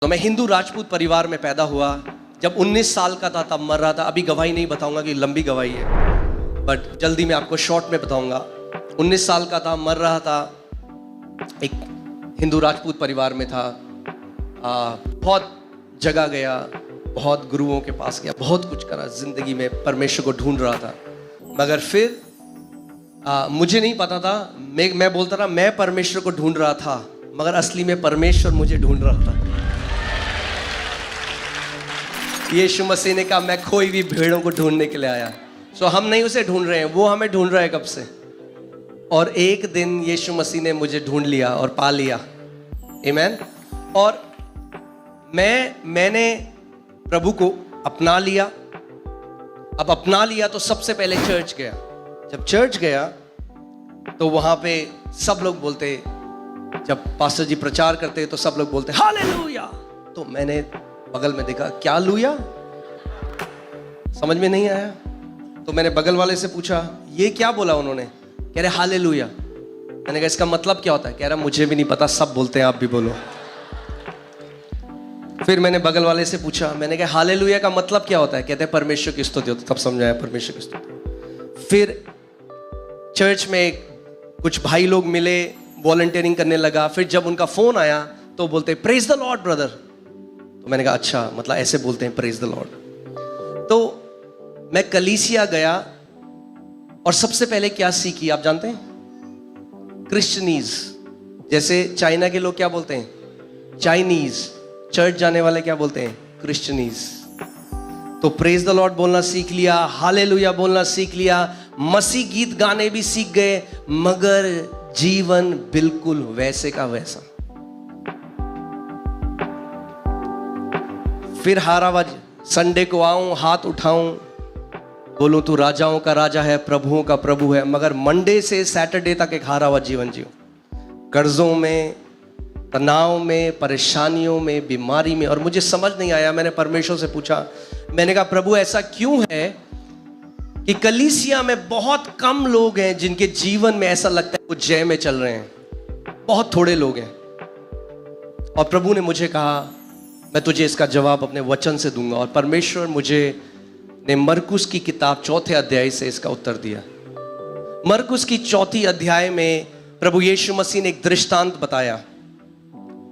तो मैं हिंदू राजपूत परिवार में पैदा हुआ। जब 19 साल का था तब मर रहा था। अभी गवाही नहीं बताऊंगा कि लंबी गवाही है, बट जल्दी मैं आपको शॉर्ट में बताऊंगा। 19 साल का था, मर रहा था। एक हिंदू राजपूत परिवार में था। बहुत जगह गया, बहुत गुरुओं के पास गया, बहुत कुछ करा जिंदगी में, परमेश्वर को ढूंढ रहा था। मगर फिर मुझे नहीं पता था। मैं बोलता था मैं परमेश्वर को ढूंढ रहा था, मगर असली में परमेश्वर मुझे ढूंढ रहा था। यीशु मसीह ने कहा मैं खोई हुई भेड़ों को ढूंढने के लिए आया। सो हम नहीं उसे ढूंढ रहे हैं, वो हमें ढूंढ रहा है कब से। और एक दिन यीशु मसीह ने मुझे ढूंढ लिया और पा लिया। आमीन। और मैंने प्रभु को अपना लिया। अब अपना लिया तो सबसे पहले चर्च गया। जब चर्च गया तो वहां पे सब लोग बोलते, जब पास्टर जी प्रचार करते तो सब लोग बोलते हालेलुया। तो मैंने बगल में देखा, क्या लूया, समझ में नहीं आया। तो मैंने बगल वाले से पूछा ये क्या बोला उन्होंने। कह रहे हालेलुया। मैंने कहा इसका मतलब क्या होता है। कह रहा मुझे भी नहीं पता, सब बोलते हैं, आप भी बोलो। फिर मैंने बगल वाले से पूछा, मैंने कहा हालेलुया का मतलब क्या होता है। कहते हैं परमेश्वर की स्तुति होती है। तब समझाया परमेश्वर की स्तुति। फिर चर्च में कुछ भाई लोग मिले, वॉलंटियरिंग करने लगा। फिर जब उनका फोन आया तो बोलते प्रेज द लॉर्ड ब्रदर। तो मैंने कहा अच्छा, मतलब ऐसे बोलते हैं प्रेज द लॉर्ड। तो मैं कलीसिया गया और सबसे पहले क्या सीखी आप जानते हैं? क्रिश्चियनीज। जैसे चाइना के लोग क्या बोलते हैं? चाइनीज। चर्च जाने वाले क्या बोलते हैं? क्रिश्चियनीज। तो प्रेज द लॉर्ड बोलना सीख लिया, हालेलुया बोलना सीख लिया, मसीह गीत गाने भी सीख गए, मगर जीवन बिल्कुल वैसे का वैसा। फिर हारावाज संडे को आऊं, हाथ उठाऊं, बोलूं तू राजाओं का राजा है, प्रभुओं का प्रभु है, मगर मंडे से सैटरडे तक एक हारावाज जीवन जियो। कर्जों में, तनाव में, परेशानियों में, बीमारी में। और मुझे समझ नहीं आया। मैंने परमेश्वर से पूछा, मैंने कहा प्रभु ऐसा क्यों है कि कलीसिया में बहुत कम लोग हैं जिनके जीवन में ऐसा लगता है वो जय में चल रहे हैं। बहुत थोड़े लोग हैं। और प्रभु ने मुझे कहा मैं तुझे इसका जवाब अपने वचन से दूंगा। और परमेश्वर मुझे ने मरकुस की किताब 4 अध्याय से इसका उत्तर दिया। मरकुस की 4 अध्याय में प्रभु यीशु मसीह ने एक दृष्टांत बताया।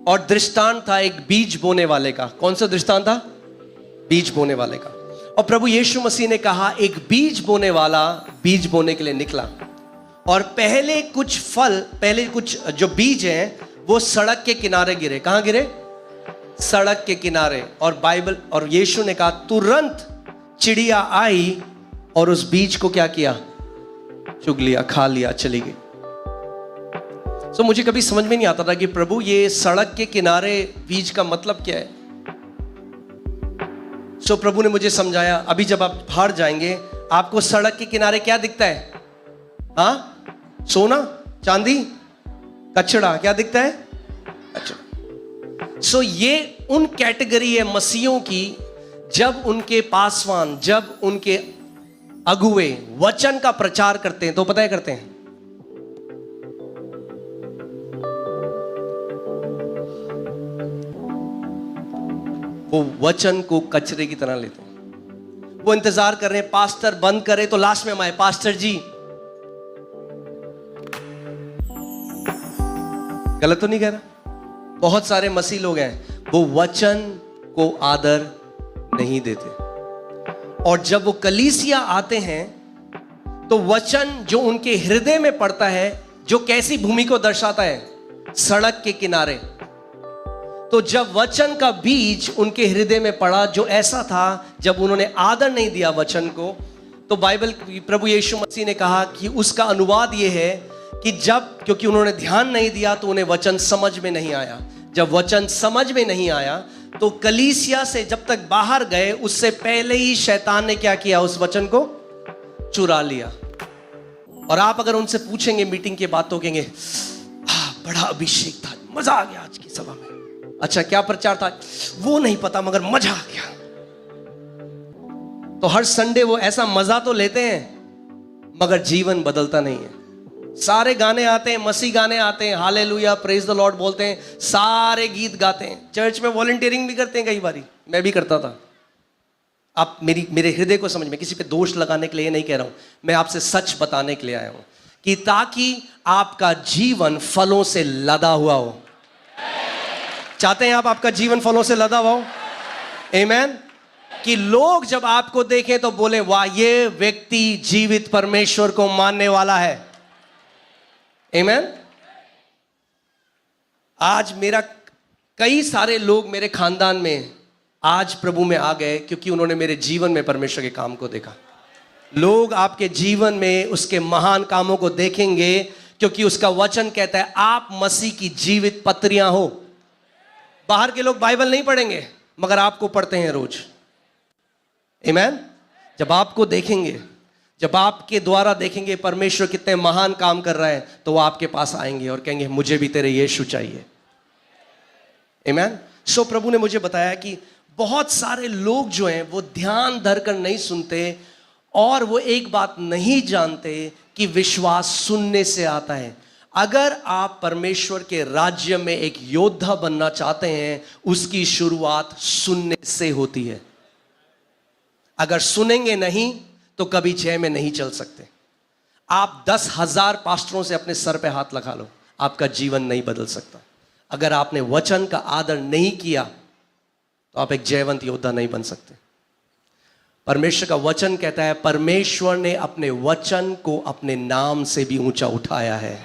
और दृष्टांत था एक बीज बोने वाले का। कौन सा दृष्टांत था? बीज बोने वाले का। और प्रभु यीशु मसीह ने कहा एक बीज बोने वाला बीज बोने के लिए निकला। और पहले कुछ जो बीज हैं वो सड़क के किनारे गिरे। कहां गिरे? सड़क के किनारे। और यीशु ने कहा तुरंत चिड़िया आई और उस बीज को क्या किया? चुग लिया, खा लिया, चली गई। तो मुझे कभी समझ में नहीं आता था कि प्रभु ये सड़क के किनारे बीज का मतलब क्या है। सो प्रभु ने मुझे समझाया, अभी जब आप बाहर जाएंगे आपको सड़क के किनारे क्या दिखता है? हाँ, सोना, चांदी, कचड़ा। क्या दिखता है? कचड़ा। सो ये उन कैटेगरी है मसीहों की, जब उनके पासवान, जब उनके अगुए वचन का प्रचार करते हैं तो पता है करते हैं, वो वचन को कचरे की तरह लेते हैं। वो इंतजार कर रहे हैं पास्टर बंद करे तो लास्ट में हम आए, पास्टर जी। गलत तो नहीं कह रहा? बहुत सारे मसीह लोग हैं वो वचन को आदर नहीं देते। और जब वो कलीसिया आते हैं तो वचन जो उनके हृदय में पड़ता है, जो कैसी भूमि को दर्शाता है? सड़क के किनारे। तो जब वचन का बीज उनके हृदय में पड़ा, जो ऐसा था जब उन्होंने आदर नहीं दिया वचन को, तो बाइबल प्रभु यीशु मसीह ने कहा कि उसका अनुवाद यह है कि क्योंकि उन्होंने ध्यान नहीं दिया तो उन्हें वचन समझ में नहीं आया। जब वचन समझ में नहीं आया तो कलीसिया से जब तक बाहर गए उससे पहले ही शैतान ने क्या किया? उस वचन को चुरा लिया। और आप अगर उनसे पूछेंगे मीटिंग के बाद तो कहेंगे बड़ा अभिषेक था, मजा आ गया आज की सभा में। अच्छा क्या प्रचार था? वो नहीं पता, मगर मजा आ गया। तो हर संडे वो ऐसा मजा तो लेते हैं मगर जीवन बदलता नहीं है। सारे गाने आते हैं, मसीह गाने आते हैं, हालेलुया प्रेज द लॉर्ड बोलते हैं, सारे गीत गाते हैं, चर्च में वॉलंटियरिंग भी करते हैं, कई बारी मैं भी करता था। आप मेरे हृदय को समझ में, किसी पे दोष लगाने के लिए नहीं कह रहा हूं, मैं आपसे सच बताने के लिए आया हूं कि ताकि आपका जीवन फलों से लदा हुआ हो। चाहते हैं आप आपका जीवन फलों से लदा हुआ हो? आमीन। कि लोग जब आपको देखें तो बोले वाह, ये व्यक्ति जीवित परमेश्वर को मानने वाला है। आमीन। आज मेरा कई सारे लोग मेरे खानदान में आज प्रभु में आ गए क्योंकि उन्होंने मेरे जीवन में परमेश्वर के काम को देखा। लोग आपके जीवन में उसके महान कामों को देखेंगे क्योंकि उसका वचन कहता है आप मसीह की जीवित पत्रियां हो। बाहर के लोग बाइबल नहीं पढ़ेंगे मगर आपको पढ़ते हैं रोज। आमीन। जब आपको देखेंगे, जब आपके द्वारा देखेंगे परमेश्वर कितने महान काम कर रहा है, तो वो आपके पास आएंगे और कहेंगे मुझे भी तेरे यीशु चाहिए। आमीन। सो प्रभु ने मुझे बताया कि बहुत सारे लोग जो हैं वो ध्यान धरकर नहीं सुनते और वो एक बात नहीं जानते कि विश्वास सुनने से आता है। अगर आप परमेश्वर के राज्य में एक योद्धा बनना चाहते हैं, उसकी शुरुआत सुनने से होती है। अगर सुनेंगे नहीं तो कभी जय में नहीं चल सकते। आप 10,000 पास्टरों से अपने सर पे हाथ लगा लो, आपका जीवन नहीं बदल सकता। अगर आपने वचन का आदर नहीं किया तो आप एक जयवंत योद्धा नहीं बन सकते। परमेश्वर का वचन कहता है परमेश्वर ने अपने वचन को अपने नाम से भी ऊंचा उठाया है।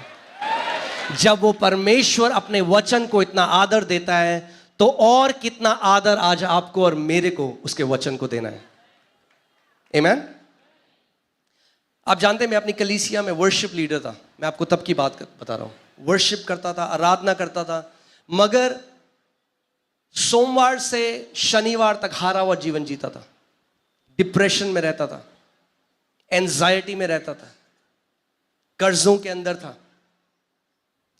जब वो परमेश्वर अपने वचन को इतना आदर देता है तो और कितना आदर आज आपको और मेरे को उसके वचन को देना है। आमीन। आप जानते हैं मैं अपनी कलीसिया में वर्शिप लीडर था। मैं आपको तब की बात बता रहा हूं। वर्शिप करता था, आराधना करता था, मगर सोमवार से शनिवार तक हारा हुआ जीवन जीता था। डिप्रेशन में रहता था, एंजाइटी में रहता था, कर्जों के अंदर था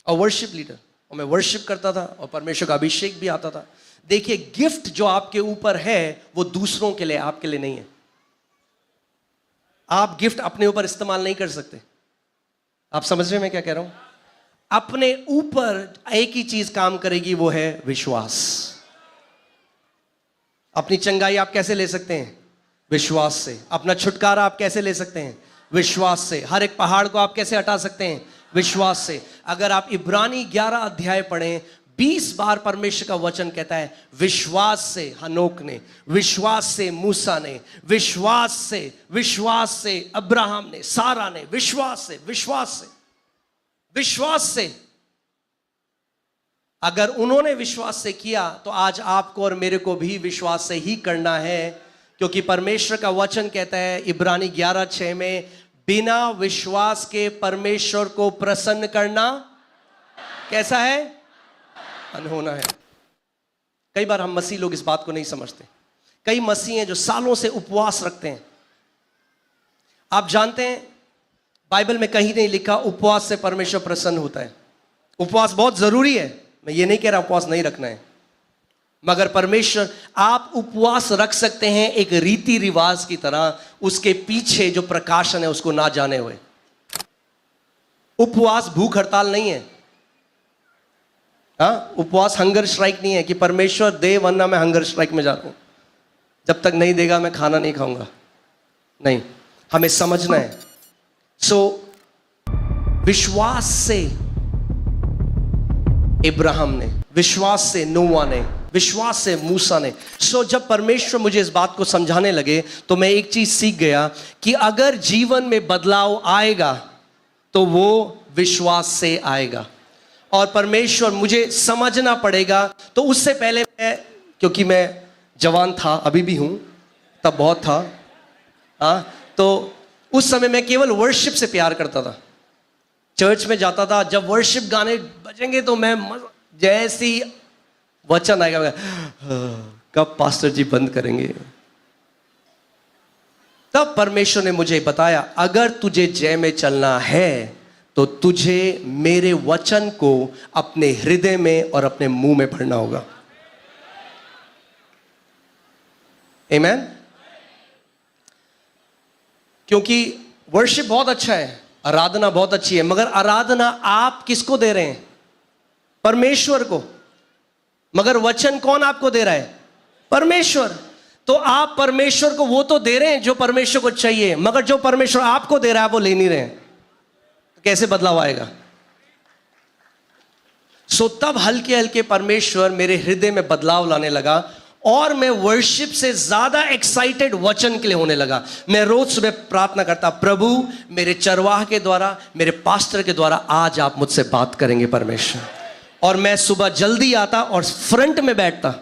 और वर्शिप लीडर, और मैं वर्शिप करता था और परमेश्वर का अभिषेक भी आता था। देखिए, गिफ्ट जो आपके ऊपर है वो दूसरों के लिए, आपके लिए नहीं है। आप गिफ्ट अपने ऊपर इस्तेमाल नहीं कर सकते। आप समझ रहे हैं मैं क्या कह रहा हूं? अपने ऊपर एक ही चीज काम करेगी, वो है विश्वास। अपनी चंगाई आप कैसे ले सकते हैं? विश्वास से। अपना छुटकारा आप कैसे ले सकते हैं? विश्वास से। हर एक पहाड़ को आप कैसे हटा सकते हैं? विश्वास से। अगर आप इब्रानी 11 अध्याय पढ़ें, 20 बार परमेश्वर का वचन कहता है विश्वास से हनोक ने, विश्वास से मूसा ने, विश्वास से अब्राहम ने, सारा ने, विश्वास से। अगर उन्होंने विश्वास से किया तो आज आपको और मेरे को भी विश्वास से ही करना है, क्योंकि परमेश्वर का वचन कहता है इब्रानी 11:6 में, बिना विश्वास के परमेश्वर को प्रसन्न करना कैसा है? अनहोना है। कई बार हम मसीह लोग इस बात को नहीं समझते। कई मसीह हैं जो सालों से उपवास रखते हैं। आप जानते हैं बाइबल में कहीं नहीं लिखा उपवास से परमेश्वर प्रसन्न होता है। उपवास बहुत जरूरी है, मैं ये नहीं कह रहा उपवास नहीं रखना है, मगर परमेश्वर, आप उपवास रख सकते हैं एक रीति रिवाज की तरह, उसके पीछे जो प्रकाशन है उसको ना जाने हुए। उपवास भूख हड़ताल नहीं है। उपवास हंगर स्ट्राइक नहीं है कि परमेश्वर दे वरना मैं हंगर स्ट्राइक में जा रहा हूं, जब तक नहीं देगा मैं खाना नहीं खाऊंगा। नहीं, हमें समझना है। विश्वास से इब्राहिम ने, विश्वास से नोआ ने, विश्वास से मूसा ने। जब परमेश्वर मुझे इस बात को समझाने लगे तो मैं एक चीज सीख गया कि अगर जीवन में बदलाव आएगा तो वो विश्वास से आएगा। और परमेश्वर मुझे समझना पड़ेगा। तो उससे पहले क्योंकि मैं जवान था, अभी भी हूं, तब बहुत था, तो उस समय मैं केवल वर्शिप से प्यार करता था। चर्च में जाता था, जब वर्शिप गाने बजेंगे तो मैं जैसी वचन आएगा कब पास्टर जी बंद करेंगे। तब परमेश्वर ने मुझे बताया अगर तुझे जय में चलना है तो तुझे मेरे वचन को अपने हृदय में और अपने मुंह में भरना होगा। आमीन। क्योंकि वर्शिप बहुत अच्छा है, आराधना बहुत अच्छी है, मगर आराधना आप किसको दे रहे हैं? परमेश्वर को। मगर वचन कौन आपको दे रहा है? परमेश्वर। तो आप परमेश्वर को वो तो दे रहे हैं जो परमेश्वर को चाहिए, मगर जो परमेश्वर आपको दे रहा है वो ले नहीं रहे हैं। तो कैसे बदलाव आएगा? सो तब हल्के हल्के परमेश्वर मेरे हृदय में बदलाव लाने लगा और मैं वर्शिप से ज्यादा एक्साइटेड वचन के लिए होने लगा। मैं रोज सुबह प्रार्थना करता, प्रभु मेरे चरवाह के द्वारा, मेरे पास्टर के द्वारा आज आप मुझसे बात करेंगे परमेश्वर। और मैं सुबह जल्दी आता और फ्रंट में बैठता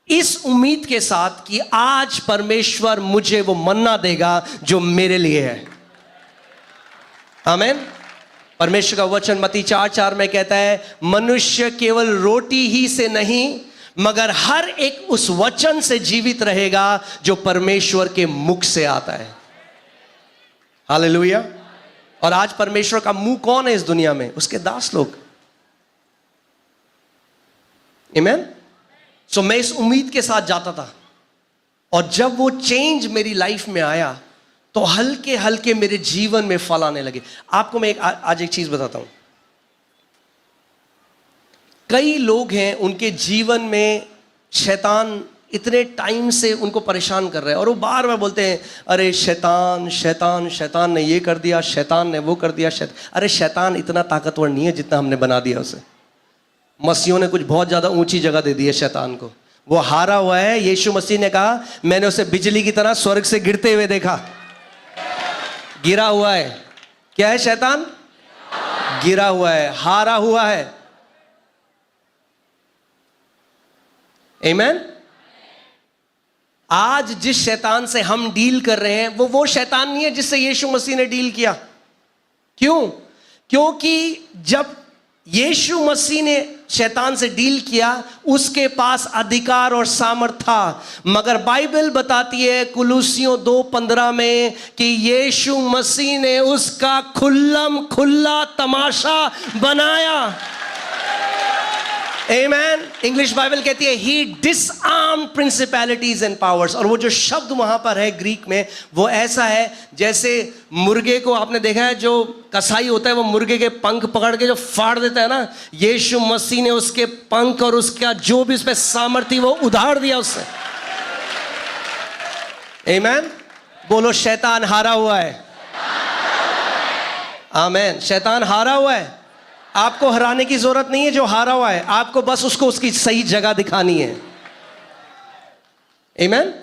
इस उम्मीद के साथ कि आज परमेश्वर मुझे वो मन्ना देगा जो मेरे लिए है। आमीन। परमेश्वर का वचन मत्ती 4:4 में कहता है, मनुष्य केवल रोटी ही से नहीं मगर हर एक उस वचन से जीवित रहेगा जो परमेश्वर के मुख से आता है। हालेलुया। और आज परमेश्वर का मुंह कौन है इस दुनिया में? उसके दास लोग। आमीन। सो मैं इस उम्मीद के साथ जाता था और जब वो चेंज मेरी लाइफ में आया तो हल्के हल्के मेरे जीवन में फल आने लगे। आपको मैं आज एक चीज बताता हूं। कई लोग हैं उनके जीवन में शैतान इतने टाइम से उनको परेशान कर रहे हैं और वो बार बार बोलते हैं, अरे शैतान शैतान शैतान ने ये कर दिया, शैतान ने वो कर दिया। अरे शैतान इतना ताकतवर नहीं है जितना हमने बना दिया उसे। मसीहों ने कुछ बहुत ज्यादा ऊंची जगह दे दी है शैतान को। वो हारा हुआ है। यीशु मसीह ने कहा, मैंने उसे बिजली की तरह स्वर्ग से गिरते हुए देखा। गिरा हुआ है। क्या है शैतान? गिरा हुआ है, हारा हुआ है। आमीन। आज जिस शैतान से हम डील कर रहे हैं वो शैतान नहीं है जिससे यीशु मसीह ने डील किया। क्यों? क्योंकि जब यीशु मसीह ने शैतान से डील किया उसके पास अधिकार और सामर्थ था। मगर बाइबल बताती है कुलुसियों 2:15 में कि यीशु मसीह ने उसका खुल्लम खुल्ला तमाशा बनाया। आमेन। इंग्लिश बाइबल कहती है ही डिसआर्म्ड प्रिंसिपैलिटीज एंड पावर्स। और वो जो शब्द वहां पर है ग्रीक में वो ऐसा है जैसे मुर्गे को आपने देखा है, जो कसाई होता है वो मुर्गे के पंख पकड़ के जो फाड़ देता है ना, यीशु मसीह ने उसके पंख और उसका जो भी उस पर सामर्थ्य वो उधार दिया उससे। आमेन। बोलो शैतान हारा हुआ है। आमेन। शैतान हारा हुआ है। आपको हराने की जरूरत नहीं है जो हारा हुआ है, आपको बस उसको उसकी सही जगह दिखानी है। आमीन।